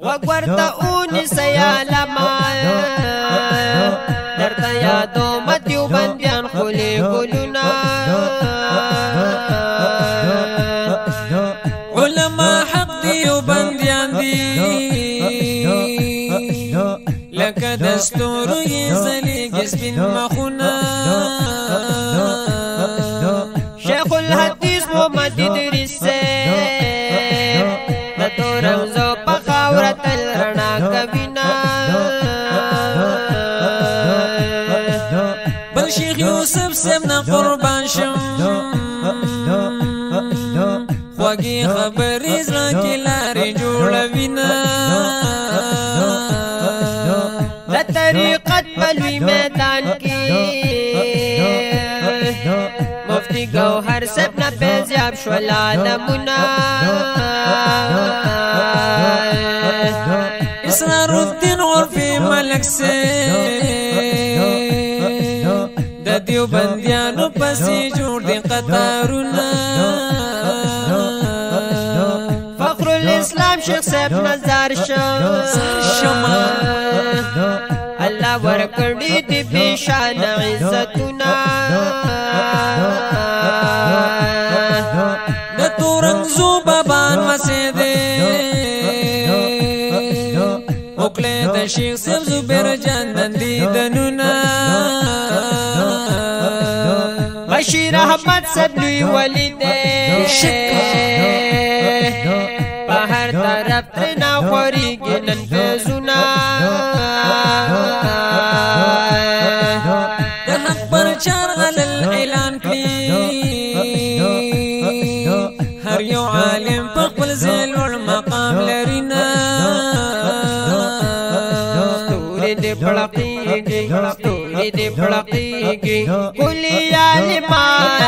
وګورته اونې سیالما درته یادو مدیو بندیان خولې ګلونه علما حق دیو بندیان دی لکه دستورو یې زلیږي سپین مخونه شیخ الحدیث محمد ادریس د تورمزو په خاوره تل رڼا کوینا بل شیخ یوسف صاحب نه قربان شم خوږې خبرې زړه کې لارې جوړوینه د طریقت په لوی میدان کې مفتی گوهر صاحب نه فیضیاب شول عالمونه اسرار الدین عرفي ملک سے د دیوبندیانو پسې جوړ دي قطارونه فخر الاسلام شیخ صاحب نظر شما الله ورکړي دي بشان عزتونه د تورنزو بابان مسیده وکړه د شیخ صاحب زبیر جان نندي دنونه بشیر احمد صاحب لوی ولی دے په هر طرف ترنا خوریږي نن فیضونه د حق پرچار علل اعلان کړي هر یو عالم په خپل ځای لوړ مقام لري نه ستوري دې پړقېږي ستوري دې پړقېږي کلي عالمان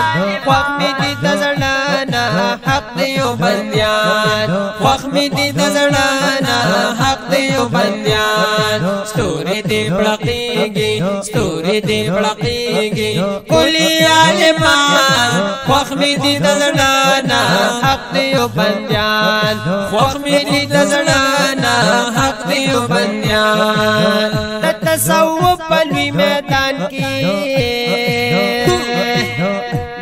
خوښ مې دي د زړه نه حق دیو بندیان خوښ مې دي د زړه نه حق دیو بندیان ستوري دې پړقېږي ستوري دې پړقېږي کلي عالمان خوښ مې دي د زړه نه حق دیو بندیان خوښ مې دي د زړه نه حق دیو بندیان د تصوف په لوی میدان کې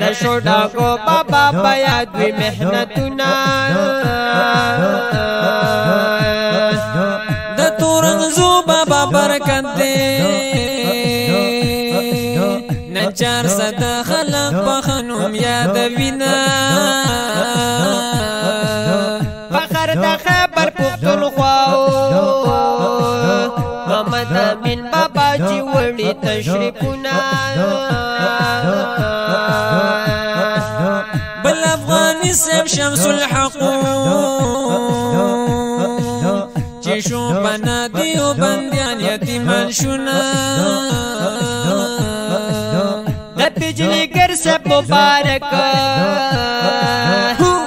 د شوډاګو بابا بیا دوی محنتونه د تورنزو بابا برکت دی نچار صدا خلق په خنوم یادوینه فخر د خیبر پښتونخوا محمد امین بابا جی وړي تشریفونه بل افغانی صاحب شمس الحق چې شو بنا دیو بندیان یتیمان شونه د بجلی ګر صاحب مبارک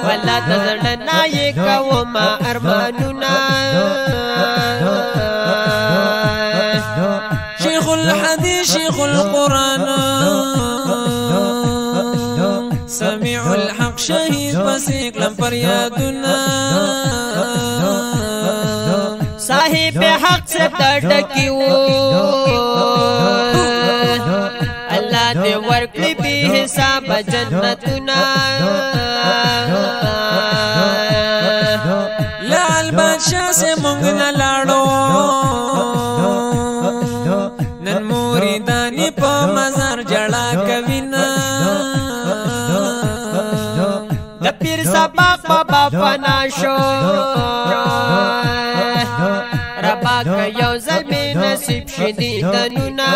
ولا د زړه نه یې کومه ارمانونه شیخ الحدیث شیخ القرآن سمیع الحق شهید بسیق لم فریادنا صاحب حق سے ډکیو الله دې ورکړي به حساب جنتنا لال بادشاہ سے مونږ نه لاړو نن موریدانی په مزار جړه کوینا د پیر سبق بابا فنا شو ربا که یو زلمی نصیب شدی دنونا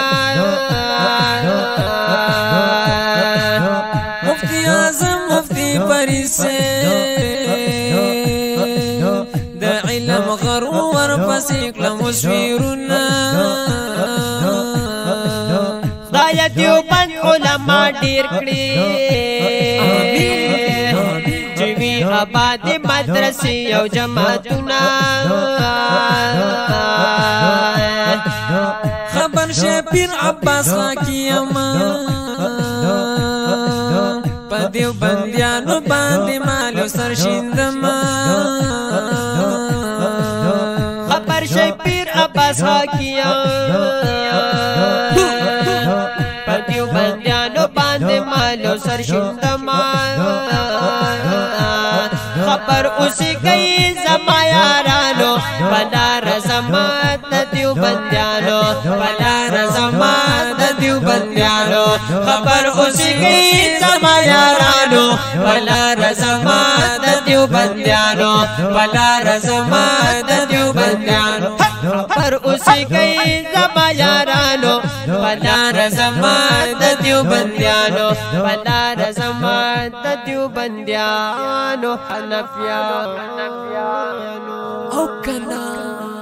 مفتی اعظم مفتی پریسه د علم غرور پسیک لمسویرنا خدای دیو بند علما ډیر کړي جوی آباد مدرسې او جماعتونه خبر شه پیر عباس حکیم په دیو بندیانو باندې مالو سرشیندم ورشي پیر عباس حاکیان پدیو بندیانو باندې مالو سرشندمان خبر اسی گئی زما یارانو بلار زمان دیو بندیانو بلار زمان دیو بندیانو خبر اسی گئی زما یارانو بلار زمان دیو بندیانو بلار زمان دیو بندیانو خبر اسی گئی زما یارانو بلار زمان دیو بندیانو بلار زمان دیو بندیانو حنفیانو او کنا